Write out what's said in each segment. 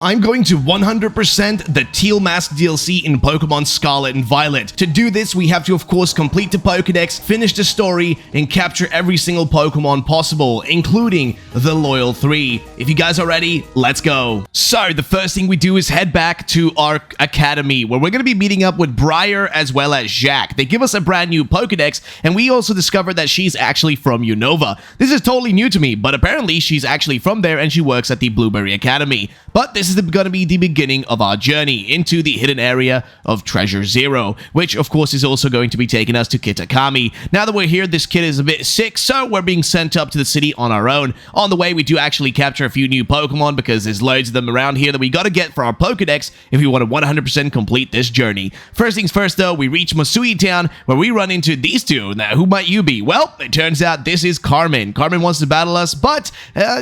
I'm going to 100% the Teal Mask DLC in Pokemon Scarlet and Violet. To do this, we have to of course complete the Pokedex, finish the story, and capture every single Pokemon possible, including the Loyal 3. If you guys are ready, let's go. So, the first thing we do is head back to our academy, where we're going to be meeting up with Briar as well as Jack. They give us a brand new Pokedex, and we also discovered that she's actually from Unova. This is totally new to me, but apparently she's actually from there and she works at the Blueberry Academy. But this is going to be the beginning of our journey into the hidden area of Treasure Zero, which of course is also going to be taking us to Kitakami. Now that we're here, this kid is a bit sick, so we're being sent up to the city on our own. On the way, we do actually capture a few new Pokemon because there's loads of them around here that we got to get for our Pokedex if we want to 100% complete this journey. First things first though, we reach Masui Town where we run into these two. Now, who might you be? Well, it turns out this is Carmen. Carmen wants to battle us, but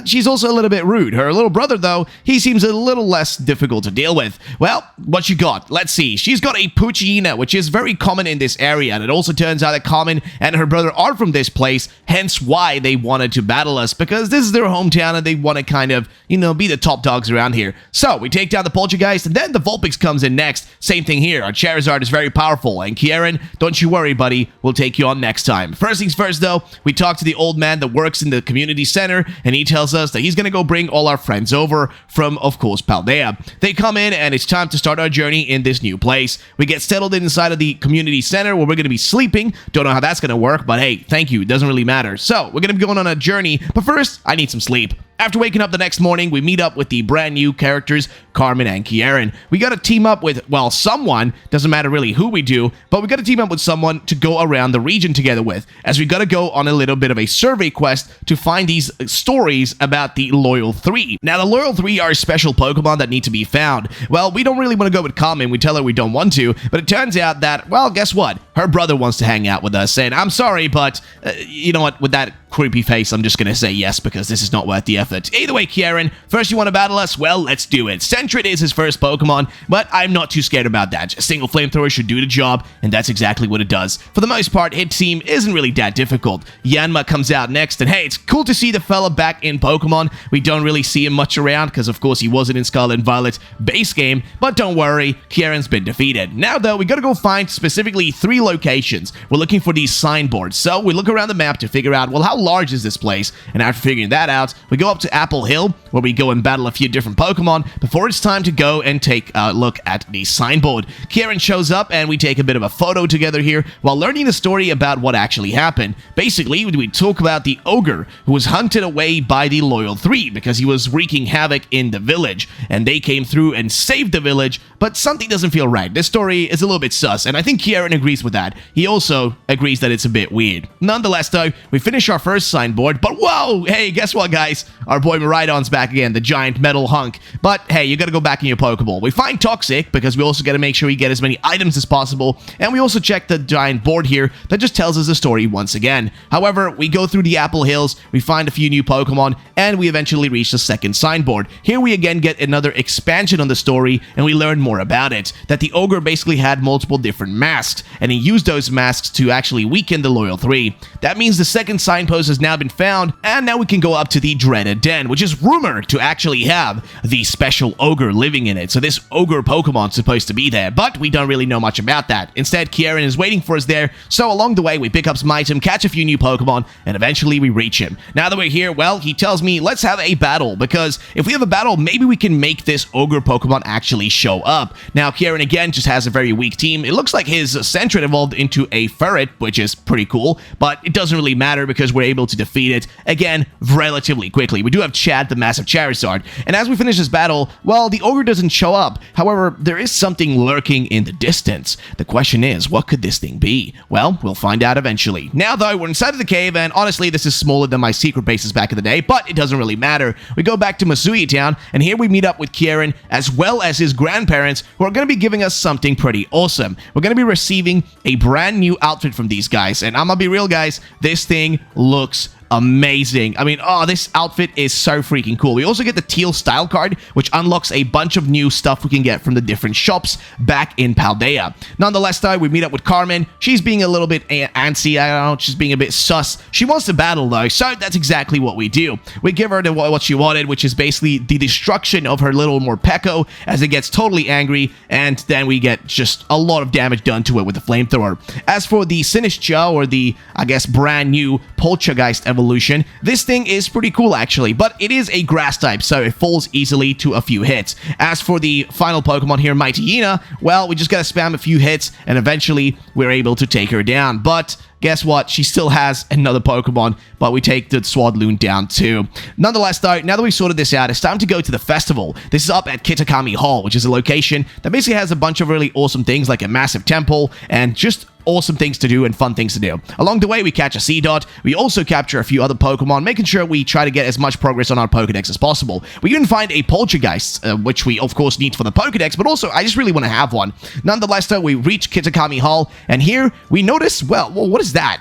she's also a little bit rude. Her little brother though, he seems a little less difficult to deal with. Well, what you got? Let's see. She's got a Poochyena, which is very common in this area, and it also turns out that Carmen and her brother are from this place, hence why they wanted to battle us, because this is their hometown and they want to kind of, be the top dogs around here. So, we take down the Poltergeist, and then the Vulpix comes in next. Same thing here. Our Charizard is very powerful, and Kieran, don't you worry, buddy. We'll take you on next time. First things first, though, we talk to the old man that works in the community center, and he tells us that he's going to go bring all our friends over from, of course, Paldea. They come in, and it's time to start our journey in this new place. We get settled inside of the community center where we're going to be sleeping. Don't know how that's going to work, but hey, thank you. It doesn't really matter. So, we're going to be going on a journey, but first, I need some sleep. After waking up the next morning, we meet up with the brand new characters, Carmen and Kieran. We gotta team up with, well, someone, doesn't matter really who we do, but we gotta team up with someone to go around the region together with, as we gotta go on a little bit of a survey quest to find these stories about the Loyal 3. Now, the Loyal 3 are special Pokemon that need to be found. Well, we don't really want to go with Carmen, we tell her we don't want to, but it turns out that, well, guess what? Her brother wants to hang out with us, and I'm sorry, but, you know what, with that creepy face, I'm just gonna say yes, because this is not worth the effort. Either way, Kieran, first you want to battle us? Well, let's do it. Sentret is his first Pokemon, but I'm not too scared about that. A single flamethrower should do the job, and that's exactly what it does. For the most part, hit team isn't really that difficult. Yanma comes out next, and hey, it's cool to see the fella back in Pokemon. We don't really see him much around, because of course he wasn't in Scarlet and Violet base game, but don't worry, Kieran's been defeated. Now though, we gotta go find specifically 3 locations. We're looking for these signboards, so we look around the map to figure out, well, how large is this place? And after figuring that out, we go up to Apple Hill, where we go and battle a few different Pokemon before it's time to go and take a look at the signboard. Kieran shows up and we take a bit of a photo together here while learning the story about what actually happened. Basically, we talk about the ogre who was hunted away by the Loyal 3 because he was wreaking havoc in the village, and they came through and saved the village, but something doesn't feel right. This story is a little bit sus, and I think Kieran agrees with that. He also agrees that it's a bit weird. Nonetheless, though, we finish our first signboard, but whoa! Hey, guess what, guys? Our boy Miraidon's back again, the giant metal hunk. But hey, you gotta go back in your Pokeball. We find Toxic, because we also gotta make sure we get as many items as possible, and we also check the giant board here that just tells us the story once again. However, we go through the Apple Hills, we find a few new Pokemon, and we eventually reach the second signboard. Here we again get another expansion on the story, and we learn more about it. That the ogre basically had multiple different masks, and he used those masks to actually weaken the Loyal 3. That means the second signpost has now been found, and now we can go up to the dreaded den, which is rumored to actually have the special ogre living in it. So this ogre Pokemon's supposed to be there, but we don't really know much about that. Instead, Kieran is waiting for us there, so along the way we pick up some item, catch a few new Pokemon, and eventually we reach him. Now that we're here, well, he tells me, let's have a battle, because if we have a battle, maybe we can make this ogre Pokemon actually show up. Now, Kieran again just has a very weak team. It looks like his Sentret evolved into a Ferret, which is pretty cool, but it doesn't really matter because we're able to defeat it, again, relatively quickly. We do have Chad, the massive Charizard, and as we finish this battle, well, the ogre doesn't show up. However, there is something lurking in the distance. The question is, what could this thing be? Well, we'll find out eventually. Now though, we're inside of the cave, and honestly, this is smaller than my secret bases back in the day, but it doesn't really matter. We go back to Masui Town, and here we meet up with Kieran, as well as his grandparents, who are going to be giving us something pretty awesome. We're going to be receiving a brand new outfit from these guys, and I'm gonna be real, guys, this thing looks amazing. I mean, oh, this outfit is so freaking cool. We also get the Teal style card, which unlocks a bunch of new stuff we can get from the different shops back in Paldea. Nonetheless, though, we meet up with Carmen. She's being a little bit antsy. I don't know, she's being a bit sus. She wants to battle, though, so that's exactly what we do. We give her what she wanted, which is basically the destruction of her little Morpeko as it gets totally angry, and then we get just a lot of damage done to it with the flamethrower. As for the Sinistcha, or the, I guess, brand new Poltergeist evolution, this thing is pretty cool, actually, but it is a grass type, so it falls easily to a few hits. As for the final Pokemon here, Mighty Yena, well, we just gotta spam a few hits, and eventually we're able to take her down. But guess what? She still has another Pokemon, but we take the Swadloon down too. Nonetheless, though, now that we've sorted this out, it's time to go to the festival. This is up at Kitakami Hall, which is a location that basically has a bunch of really awesome things, like a massive temple, and just awesome things to do and fun things to do. Along the way, we catch a Seedot. We also capture a few other Pokemon, making sure we try to get as much progress on our Pokedex as possible. We even find a Poltergeist, which we, of course, need for the Pokedex, but also, I just really want to have one. Nonetheless, though, we reach Kitakami Hall, and here we notice, well, what is that?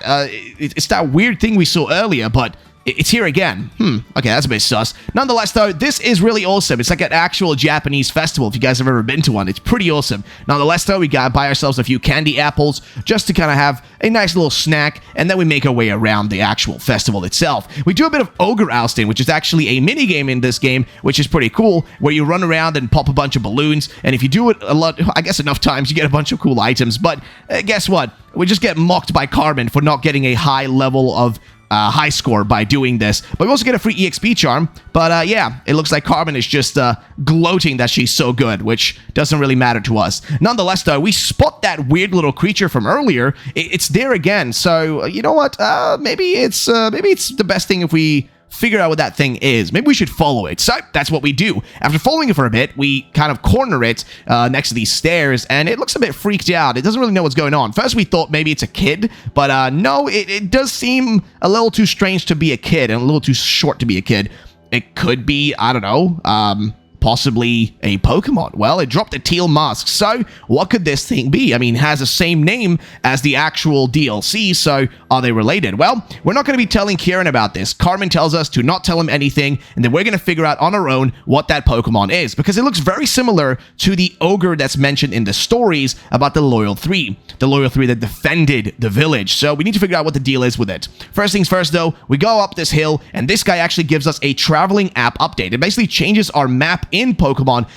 It's that weird thing we saw earlier, but it's here again. Okay, that's a bit sus. Nonetheless, though, this is really awesome. It's like an actual Japanese festival, if you guys have ever been to one. It's pretty awesome. Nonetheless, though, we gotta buy ourselves a few candy apples just to kind of have a nice little snack, and then we make our way around the actual festival itself. We do a bit of ogre ousting, which is actually a mini-game in this game, which is pretty cool, where you run around and pop a bunch of balloons, and if you do it a lot, I guess enough times, you get a bunch of cool items. But guess what? We just get mocked by Carmen for not getting a high level of high score by doing this. But we also get a free EXP charm. But yeah, it looks like Carmen is just gloating that she's so good, which doesn't really matter to us. Nonetheless, though, we spot that weird little creature from earlier. It's there again. So you know what? Maybe it's the best thing if we figure out what that thing is. Maybe we should follow it. So that's what we do. After following it for a bit, we kind of corner it next to these stairs, and it looks a bit freaked out. It doesn't really know what's going on. First, we thought maybe it's a kid, but no, it does seem a little too strange to be a kid and a little too short to be a kid. It could be, I don't know, possibly a Pokemon. Well, it dropped a Teal mask, so what could this thing be? I mean, it has the same name as the actual DLC, so are they related? Well, we're not going to be telling Kieran about this. Carmen tells us to not tell him anything, and then we're going to figure out on our own what that Pokemon is, because it looks very similar to the ogre that's mentioned in the stories about the Loyal 3. The Loyal 3 that defended the village, so we need to figure out what the deal is with it. First things first, though, we go up this hill, and this guy actually gives us a traveling app update. It basically changes our map in Pokemon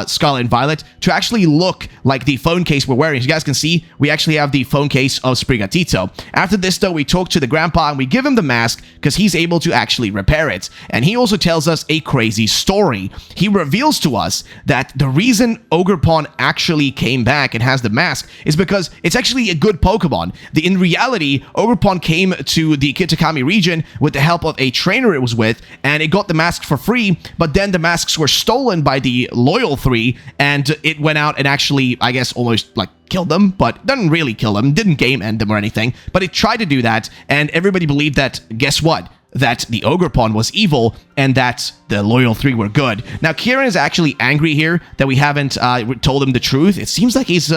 Scarlet and Violet to actually look like the phone case we're wearing. As you guys can see, we actually have the phone case of Sprigatito. After this, though, we talk to the grandpa and we give him the mask because he's able to actually repair it. And he also tells us a crazy story. He reveals to us that the reason Ogerpon actually came back and has the mask is because it's actually a good Pokemon. In reality, Ogerpon came to the Kitakami region with the help of a trainer it was with, and it got the mask for free, but then the masks were stolen by the Loyal 3, and it went out and actually, I guess, almost like killed them, but didn't really kill them, didn't game end them or anything, but it tried to do that, and everybody believed that, guess what? That the Ogerpon was evil and that the Loyal 3 were good. Now, Kieran is actually angry here that we haven't told him the truth. It seems like he's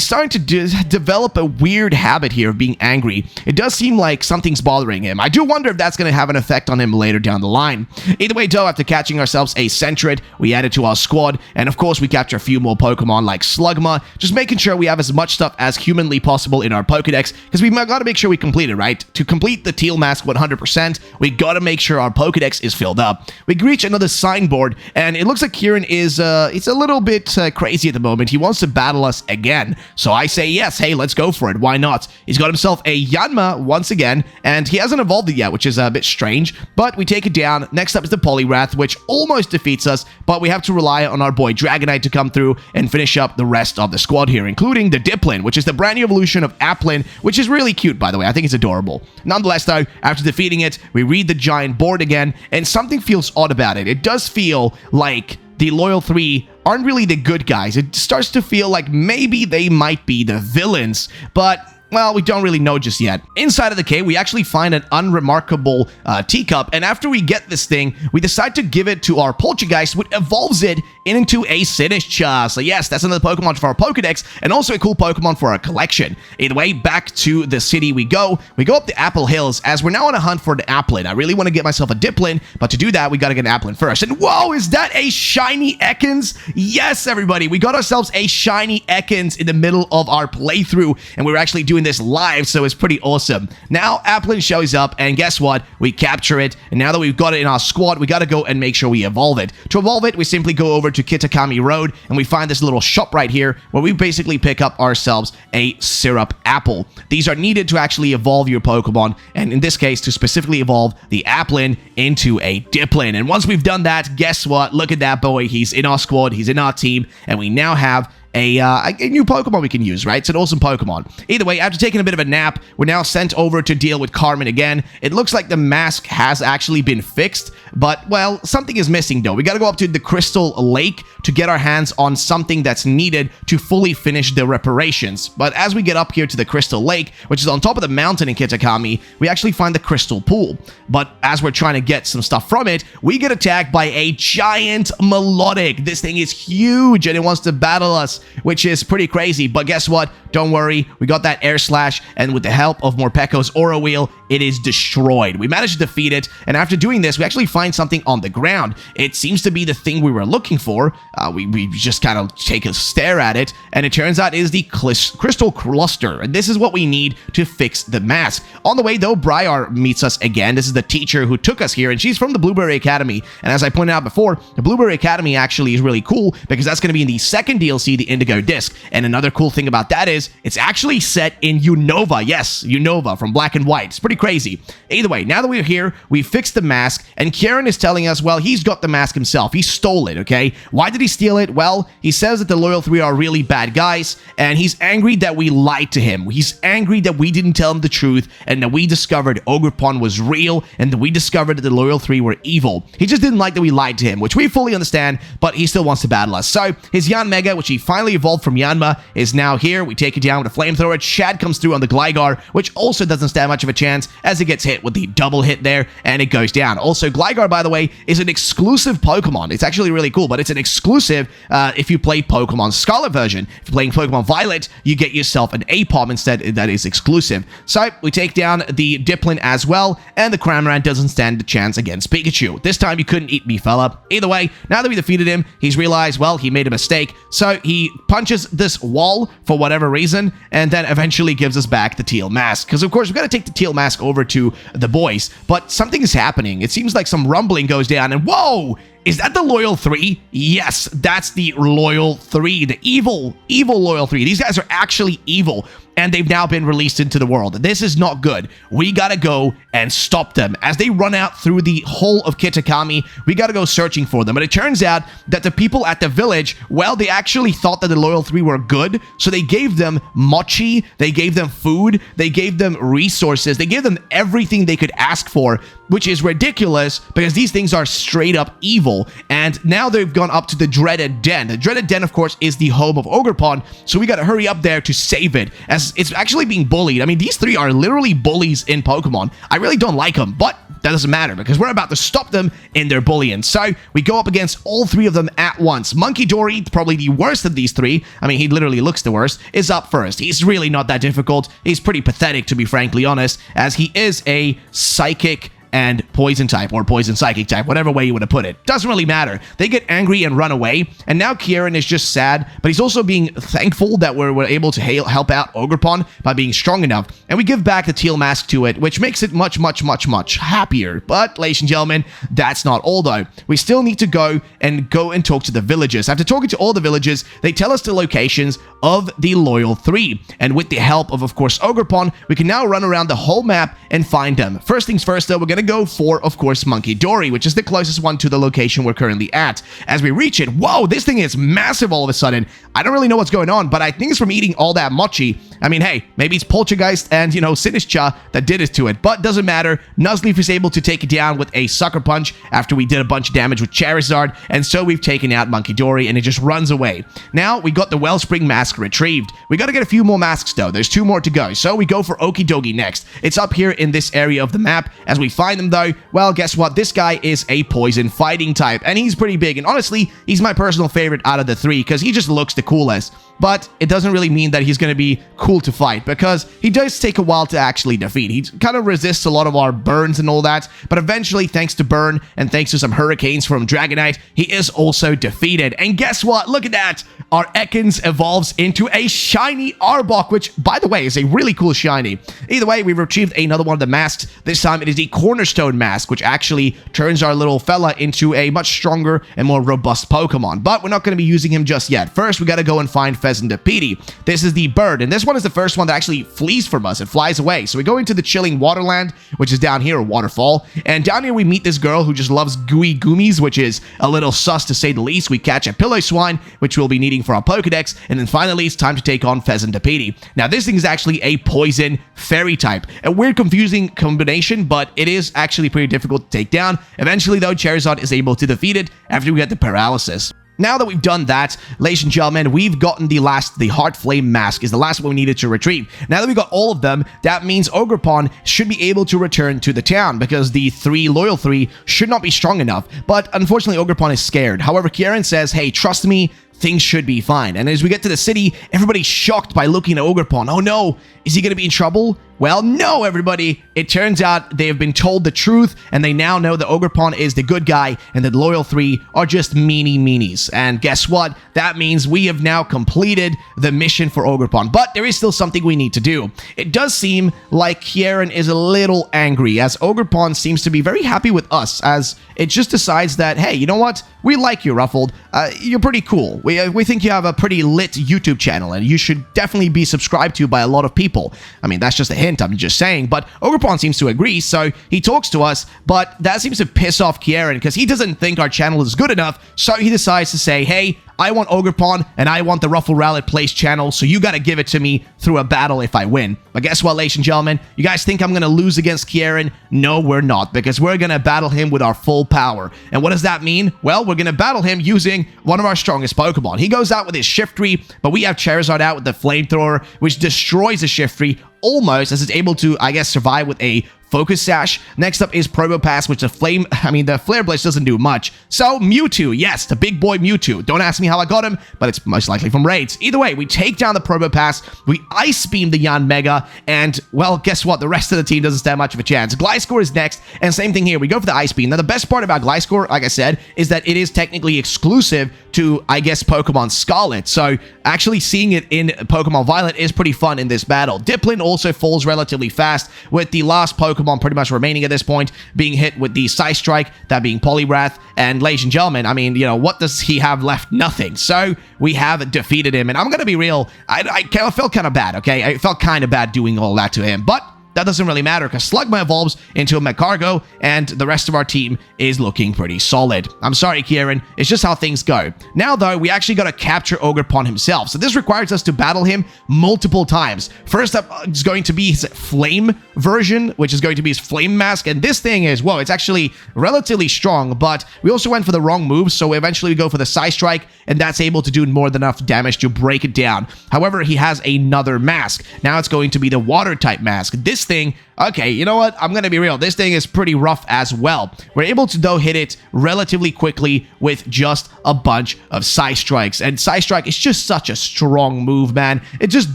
starting to develop a weird habit here of being angry. It does seem like something's bothering him. I do wonder if that's going to have an effect on him later down the line. Either way, though, after catching ourselves a Sentret, we add it to our squad, and of course, we capture a few more Pokemon like Slugma, just making sure we have as much stuff as humanly possible in our Pokedex, because we got to make sure we complete it, right? To complete the Teal Mask 100%, we got to make sure our Pokedex is filled up. We reach another signboard, and it looks like Kieran is it's a little bit crazy at the moment. He wants to battle us again. So I say yes, hey, let's go for it. Why not? He's got himself a Yanma once again, and he hasn't evolved it yet, which is a bit strange, but we take it down. Next up is the Poliwrath, which almost defeats us, but we have to rely on our boy Dragonite to come through and finish up the rest of the squad here, including the Diplin, which is the brand new evolution of Applin, which is really cute, by the way. I think it's adorable. Nonetheless, though, after defeating it, we read the giant board again, and something feels odd about it. It does feel like the Loyal 3 aren't really the good guys. It starts to feel like maybe they might be the villains, but well, we don't really know just yet. Inside of the cave, we actually find an unremarkable teacup, and after we get this thing, we decide to give it to our Poltergeist, which evolves it into a Sinistcha. So yes, that's another Pokemon for our Pokedex, and also a cool Pokemon for our collection. Either way, back to the city we go. We go up the Apple Hills, as we're now on a hunt for the Applin. I really want to get myself a Diplin, but to do that, we gotta get an Applin first. And whoa, is that a shiny Ekans? Yes, everybody, we got ourselves a shiny Ekans in the middle of our playthrough, and we're actually doing this live, so it's pretty awesome. Now, Applin shows up, and guess what? We capture it, and now that we've got it in our squad, we gotta go and make sure we evolve it. To evolve it, we simply go over to Kitakami Road, and we find this little shop right here, where we basically pick up ourselves a syrup apple. These are needed to actually evolve your Pokemon, and in this case, to specifically evolve the Applin into a Diplin. And once we've done that, guess what? Look at that boy. He's in our squad, he's in our team, and we now have a new Pokemon we can use, right? It's an awesome Pokemon. Either way, after taking a bit of a nap, we're now sent over to deal with Carmen again. It looks like the mask has actually been fixed, but, well, something is missing, though. We gotta go up to the Crystal Lake to get our hands on something that's needed to fully finish the reparations. But as we get up here to the Crystal Lake, which is on top of the mountain in Kitakami, we actually find the Crystal Pool. But as we're trying to get some stuff from it, we get attacked by a giant Melodic. This thing is huge, and it wants to battle us, which is pretty crazy. But guess what? Don't worry, we got that Air Slash, and with the help of Morpeko's Aura Wheel, it is destroyed. We managed to defeat it, and after doing this, we actually find something on the ground. It seems to be the thing we were looking for. We just kind of take a stare at it, and it turns out it is the Crystal Cluster, and this is what we need to fix the mask. On the way, though, Briar meets us again. This is the teacher who took us here, and she's from the Blueberry Academy, and as I pointed out before, the Blueberry Academy actually is really cool, because that's going to be in the second DLC, the Indigo Disc, and another cool thing about that is, it's actually set in Unova. Yes, Unova from Black and White. It's pretty crazy. Either way, now that we're here, we fixed the mask, and Kieran is telling us, well, he's got the mask himself. He stole it, okay? Why did he steal it? Well, he says that the Loyal 3 are really bad guys, and he's angry that we lied to him. He's angry that we didn't tell him the truth, and that we discovered Ogerpon was real, and that we discovered that the Loyal 3 were evil. He just didn't like that we lied to him, which we fully understand, but he still wants to battle us. So, his Yanmega, which he finally evolved from Yanma, is now here. We take it down with a flamethrower. Chad comes through on the Gligar, which also doesn't stand much of a chance as it gets hit with the double hit there, and it goes down. Also, Gligar, by the way, is an exclusive Pokemon. It's actually really cool, but it's an exclusive if you play Pokemon Scarlet version. If you're playing Pokemon Violet, you get yourself an Apom instead. That is exclusive. So, we take down the Diplin as well, and the Cramorant doesn't stand a chance against Pikachu. This time, you couldn't eat me, fella. Either way, now that we defeated him, he's realized, well, he made a mistake, so he punches this wall for whatever reason, and then eventually gives us back the Teal mask. Because, of course, we've got to take the Teal mask over to the boys, but something is happening. It seems like some rumbling goes down, and whoa! Is that the Loyal 3? Yes, that's the Loyal 3, the evil Loyal 3. These guys are actually evil, and they've now been released into the world. This is not good. We gotta go and stop them. As they run out through the whole of Kitakami, we gotta go searching for them. But it turns out that the people at the village, well, they actually thought that the Loyal 3 were good, so they gave them mochi, they gave them food, they gave them resources, they gave them everything they could ask for, which is ridiculous because these things are straight up evil. And now they've gone up to the Dreaded Den. The Dreaded Den, of course, is the home of Ogerpon, so we gotta hurry up there to save it, as it's actually being bullied. I mean, these three are literally bullies in Pokemon. I really don't like them, but that doesn't matter because we're about to stop them in their bullying. So we go up against all three of them at once. Monkey Dory, probably the worst of these three, I mean, he literally looks the worst, is up first. He's really not that difficult. He's pretty pathetic, to be frankly honest, as he is a psychic and poison type, or poison psychic type, whatever way you want to put it. Doesn't really matter. They get angry and run away, and now Kieran is just sad, but he's also being thankful that we're able to help out Ogerpon by being strong enough, and we give back the Teal mask to it, which makes it much happier. But, ladies and gentlemen, that's not all though. We still need to go and talk to the villagers. After talking to all the villagers, they tell us the locations of the Loyal 3, and with the help of course, Ogerpon, we can now run around the whole map and find them. First things first, though, we're gonna go for, of course, Monkey Dory, which is the closest one to the location we're currently at. As we reach it, whoa, this thing is massive all of a sudden. I don't really know what's going on, but I think it's from eating all that mochi, I mean, hey, maybe it's Poltergeist and, Sinistcha that did it to it, but doesn't matter. Nuzleaf is able to take it down with a Sucker Punch after we did a bunch of damage with Charizard, and so we've taken out Monkey Dory, and it just runs away. Now, we got the Wellspring Mask retrieved. We gotta get a few more masks, though. There's 2 more to go, so we go for Okidogi next. It's up here in this area of the map. As we find them, though, well, guess what? This guy is a Poison Fighting type, and he's pretty big, and honestly, he's my personal favorite out of the 3, because he just looks the coolest. But it doesn't really mean that he's going to be cool to fight, because he does take a while to actually defeat. He kind of resists a lot of our burns and all that, but eventually, thanks to burn and thanks to some hurricanes from Dragonite, he is also defeated. And guess what? Look at that! Our Ekans evolves into a shiny Arbok, which, by the way, is a really cool shiny. Either way, we've retrieved another one of the masks. This time, it is the Cornerstone Mask, which actually turns our little fella into a much stronger and more robust Pokemon. But we're not going to be using him just yet. First, we got to go and find Pheasantipede. This is the bird, and this one is the first one that actually flees from us. It flies away. So we go into the chilling waterland, which is down here, a waterfall, and down here we meet this girl who just loves gooey goomies, which is a little sus to say the least. We catch a Pillow-Swine, which we'll be needing for our Pokedex, and then finally it's time to take on Pheasantipede. Now this thing is actually a poison fairy type. A weird confusing combination, but it is actually pretty difficult to take down. Eventually though, Charizard is able to defeat it after we get the paralysis. Now that we've done that, ladies and gentlemen, we've gotten the Heart Flame Mask is the last one we needed to retrieve. Now that we got all of them, that means Ogerpon should be able to return to the town, because the Loyal 3 should not be strong enough. But unfortunately, Ogerpon is scared. However, Kieran says, hey, trust me, things should be fine. And as we get to the city, everybody's shocked by looking at Ogerpon. Oh no, is he going to be in trouble? Well, no, everybody. It turns out they have been told the truth, and they now know that Ogerpon is the good guy, and the Loyal 3 are just meanies. And guess what? That means we have now completed the mission for Ogerpon. But there is still something we need to do. It does seem like Kieran is a little angry, as Ogerpon seems to be very happy with us, as it just decides that, hey, you know what? We like you, Ruffled. You're pretty cool. We think you have a pretty lit YouTube channel, and you should definitely be subscribed to by a lot of people. I mean, that's just a hint, I'm just saying, but Ogerpon seems to agree, so he talks to us, but that seems to piss off Kieran, because he doesn't think our channel is good enough, so he decides to say, hey, I want Ogerpon, and I want the RuffledRowlit Plays channel, so you gotta give it to me through a battle if I win. But guess what, ladies and gentlemen? You guys think I'm gonna lose against Kieran? No, we're not, because we're gonna battle him with our full power. And what does that mean? Well, we're gonna battle him using one of our strongest Pokemon. He goes out with his Shiftry, but we have Charizard out with the Flamethrower, which destroys the Shiftry almost, as it's able to, I guess, survive with a Focus Sash. Next up is Probopass, which the Flare Blitz doesn't do much. So, Mewtwo, yes, the big boy Mewtwo. Don't ask me how I got him, but it's most likely from raids. Either way, we take down the Probopass, we Ice Beam the Yanmega, and, well, guess what? The rest of the team doesn't stand much of a chance. Gliscor is next, and same thing here. We go for the Ice Beam. Now, the best part about Gliscor, like I said, is that it is technically exclusive to, I guess, Pokemon Scarlet. So, actually seeing it in Pokemon Violet is pretty fun in this battle. Dipplin also falls relatively fast, with the last Pokemon pretty much remaining at this point being hit with the Psy Strike, that being Poliwrath. And ladies and gentlemen, I mean, what does he have left? Nothing. So we have defeated him, and I'm gonna be real, I felt kind of bad, okay? I felt kind of bad doing all that to him, but that doesn't really matter, because Slugma evolves into a Magcargo, and the rest of our team is looking pretty solid. I'm sorry, Kieran. It's just how things go. Now, though, we actually got to capture Ogerpon himself, so this requires us to battle him multiple times. First up is going to be his Flame version, which is going to be his Flame Mask, and this thing is, whoa, it's actually relatively strong, but we also went for the wrong move, so eventually we go for the Psy Strike, and that's able to do more than enough damage to break it down. However, he has another mask. Now it's going to be the Water-type mask. This thing, okay, you know what? I'm gonna be real. This thing is pretty rough as well. We're able to, though, hit it relatively quickly with just a bunch of Psy Strikes. And Psy Strike is just such a strong move, man. It just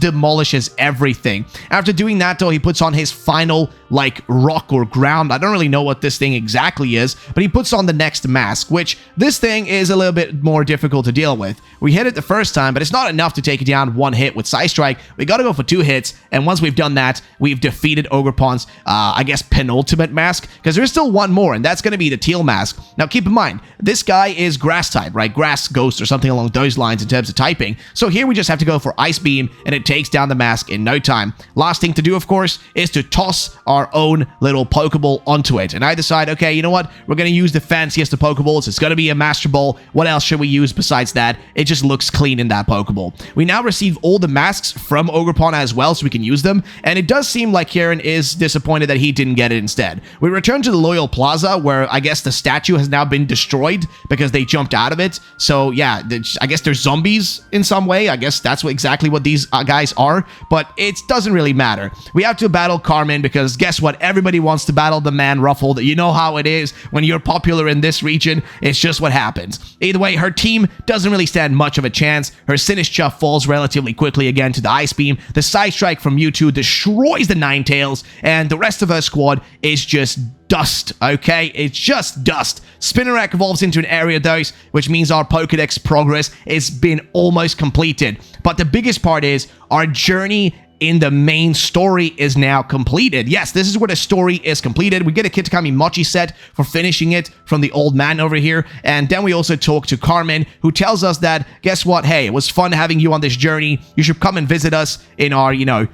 demolishes everything. After doing that, though, he puts on his final, like, rock or ground. I don't really know what this thing exactly is, but he puts on the next mask, which this thing is a little bit more difficult to deal with. We hit it the first time, but it's not enough to take it down one hit with Psy Strike. We gotta go for 2 hits, and once we've done that, we've defeated completed Ogerpon's, I guess, penultimate mask, because there's still one more, and that's going to be the Teal mask. Now, keep in mind, this guy is grass type, right? Grass ghost or something along those lines in terms of typing. So here we just have to go for Ice Beam, and it takes down the mask in no time. Last thing to do, of course, is to toss our own little Pokeball onto it. And I decide, okay, you know what? We're going to use the fanciest of Pokeballs. It's going to be a Master Ball. What else should we use besides that? It just looks clean in that Pokeball. We now receive all the masks from Ogerpon as well, so we can use them. And it does seem like Kieran is disappointed that he didn't get it instead. We return to the Loyal Plaza, where I guess the statue has now been destroyed because they jumped out of it. So yeah, I guess they're zombies in some way. I guess that's exactly what these guys are, but it doesn't really matter. We have to battle Carmen because guess what? Everybody wants to battle the man Ruffled. You know how it is when you're popular in this region. It's just what happens. Either way, her team doesn't really stand much of a chance. Her Sinistcha falls relatively quickly again to the Ice Beam. The Side Strike from Mewtwo destroys the Ninetales, and the rest of her squad is just dust, okay? It's just dust. Spinarak evolves into an Ariados, which means our Pokedex progress has been almost completed. But the biggest part is our journey in the main story is now completed. Yes, this is where the story is completed. We get a Kitakami Mochi set for finishing it from the old man over here. And then we also talk to Carmen, who tells us that, guess what? Hey, it was fun having you on this journey. You should come and visit us in our,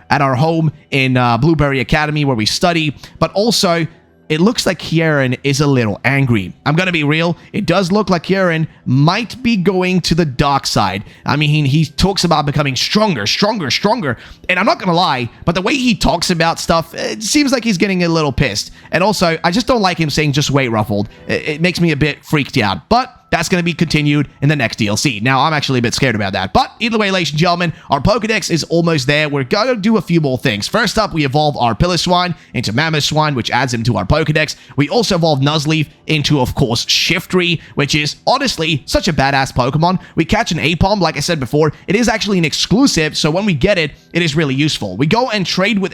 at our home in Blueberry Academy where we study. But also, it looks like Kieran is a little angry. I'm gonna be real, it does look like Kieran might be going to the dark side. I mean, he talks about becoming stronger, and I'm not gonna lie, but the way he talks about stuff, it seems like he's getting a little pissed. And also, I just don't like him saying, just wait, Ruffled. It makes me a bit freaked out, but that's going to be continued in the next DLC. Now, I'm actually a bit scared about that. But either way, ladies and gentlemen, our Pokedex is almost there. We're going to do a few more things. First up, we evolve our Piloswine into Mamoswine, which adds him to our Pokedex. We also evolve Nuzleaf into, of course, Shiftry, which is honestly such a badass Pokemon. We catch an Apom, like I said before. It is actually an exclusive, so when we get it, it is really useful. We go and trade with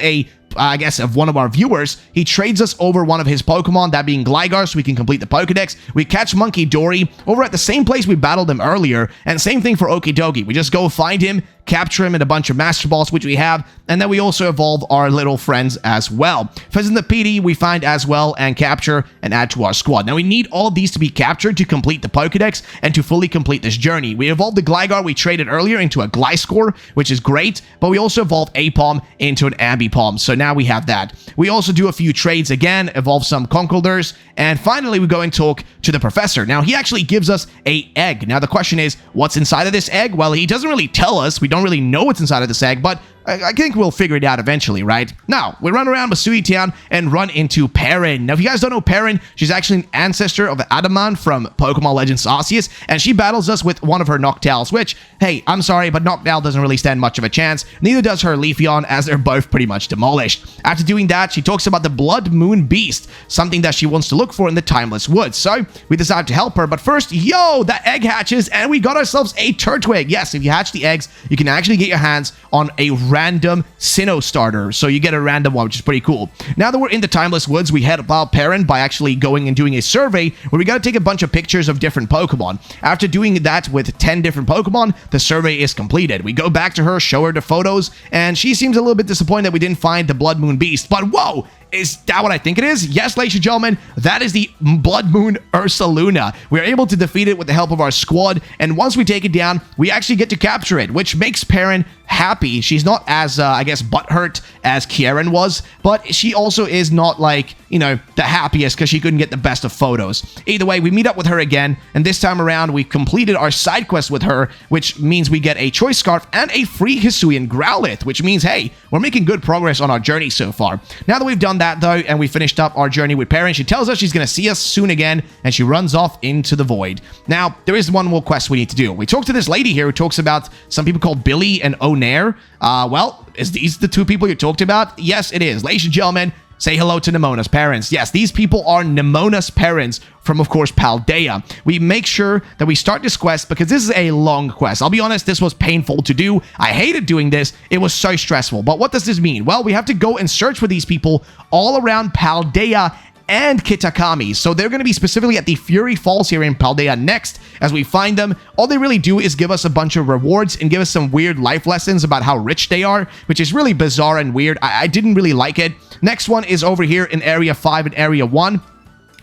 of one of our viewers. He trades us over one of his Pokemon, that being Gligar, so we can complete the Pokedex. We catch Monkey Dory over at the same place we battled him earlier, and same thing for Okidogi. We just go find him, capture him in a bunch of Master Balls, which we have, and then we also evolve our little friends as well. Pheasant the PD, we find as well, and capture and add to our squad. Now, we need all of these to be captured to complete the Pokedex and to fully complete this journey. We evolved the Gligar we traded earlier into a Gliscor, which is great, but we also evolved Apom into an Ambipom, so now we have that. We also do a few trades again, evolve some Conkeldurs, and finally we go and talk to the professor. Now, he actually gives us an egg. Now, the question is, what's inside of this egg? Well, he doesn't really tell us. We don't really know what's inside of this egg, but I think we'll figure it out eventually, right? Now, we run around Masui Town and run into Perrin. Now, if you guys don't know Perrin, she's actually an ancestor of Adaman from Pokemon Legends Arceus, and she battles us with one of her Noctowls, which, hey, I'm sorry, but Noctowl doesn't really stand much of a chance. Neither does her Leafeon, as they're both pretty much demolished. After doing that, she talks about the Blood Moon Beast, something that she wants to look for in the Timeless Woods. So, we decide to help her, but first, that egg hatches, and we got ourselves a Turtwig. Yes, if you hatch the eggs, you can actually get your hands on a random Sinnoh starter, so you get a random one, which is pretty cool. Now that we're in the Timeless Woods, we head about Perrin by actually going and doing a survey where we gotta take a bunch of pictures of different Pokemon. After doing that with 10 different Pokemon, the survey is completed. We go back to her, show her the photos, and she seems a little bit disappointed that we didn't find the Blood Moon Beast, but whoa! Is that what I think it is? Yes, ladies and gentlemen, that is the Blood Moon Ursaluna. We're able to defeat it with the help of our squad, and once we take it down, we actually get to capture it, which makes Perrin happy. She's not as, butthurt as Kieran was, but she also is not, the happiest because she couldn't get the best of photos. Either way, we meet up with her again, and this time around, we completed our side quest with her, which means we get a Choice Scarf and a free Hisuian Growlithe, which means, hey, we're making good progress on our journey so far. Now that we've done that, though, and we finished up our journey with Perrin, she tells us she's going to see us soon again, and she runs off into the void. Now, there is one more quest we need to do. We talked to this lady here who talks about some people called Billy and Onair. Well, is these the two people you talked about? Yes, it is. Ladies and gentlemen, say hello to Nemona's parents. Yes, these people are Nemona's parents from, of course, Paldea. We make sure that we start this quest because this is a long quest. I'll be honest, this was painful to do. I hated doing this. It was so stressful. But what does this mean? Well, we have to go and search for these people all around Paldea and Kitakami. So they're going to be specifically at the Fury Falls here in Paldea next as we find them. All they really do is give us a bunch of rewards and give us some weird life lessons about how rich they are, which is really bizarre and weird. I didn't really like it. Next one is over here in Area 5 and Area 1.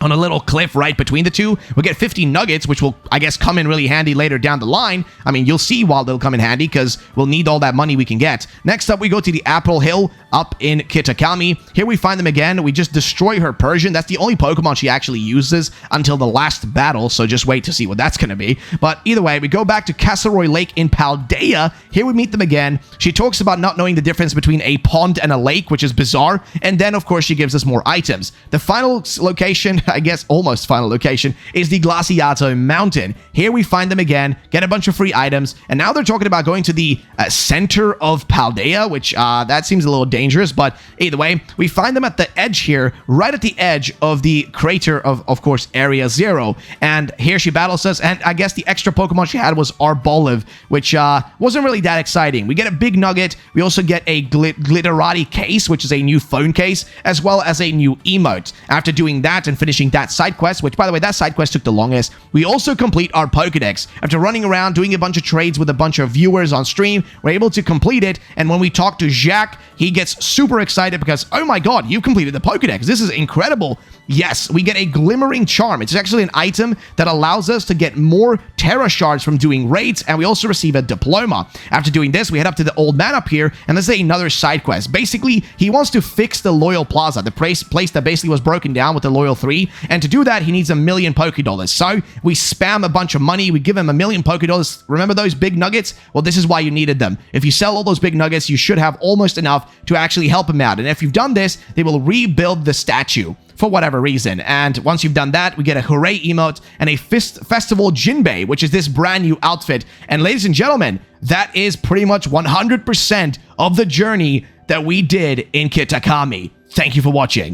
On a little cliff right between the two. We'll get 50 nuggets, which will, I guess, come in really handy later down the line. I mean, you'll see why they'll come in handy, because we'll need all that money we can get. Next up, we go to the Apple Hill up in Kitakami. Here we find them again. We just destroy her Persian. That's the only Pokemon she actually uses until the last battle, so just wait to see what that's going to be. But either way, we go back to Castleroy Lake in Paldea. Here we meet them again. She talks about not knowing the difference between a pond and a lake, which is bizarre. And then, of course, she gives us more items. The final location, I guess almost final location, is the Glaciato Mountain. Here we find them again, get a bunch of free items, and now they're talking about going to the center of Paldea, which that seems a little dangerous, but either way, we find them at the edge here, right at the edge of the crater of course, Area 0, and here she battles us, and I guess the extra Pokemon she had was Arbolive, which wasn't really that exciting. We get a big nugget, we also get a Glitterati case, which is a new phone case, as well as a new emote. After doing that and finishing that side quest, which by the way, that side quest took the longest, we also complete our Pokedex. After running around, doing a bunch of trades with a bunch of viewers on stream, we're able to complete it, and when we talk to Jacques, he gets super excited because, oh my god, you completed the Pokedex, this is incredible. Yes, we get a Glimmering Charm. It's actually an item that allows us to get more Terra Shards from doing raids, and we also receive a Diploma. After doing this, we head up to the old man up here, and this is another side quest. Basically, he wants to fix the Loyal Plaza, the place that basically was broken down with the Loyal 3, and to do that, he needs 1,000,000 Pokédollars. So, we spam a bunch of money, we give him 1,000,000 Pokédollars. Remember those big nuggets? Well, this is why you needed them. If you sell all those big nuggets, you should have almost enough to actually help him out, and if you've done this, they will rebuild the statue for whatever reason. And once you've done that, we get a Hooray emote and a Festival Jinbei, which is this brand new outfit. And ladies and gentlemen, that is pretty much 100% of the journey that we did in Kitakami. Thank you for watching.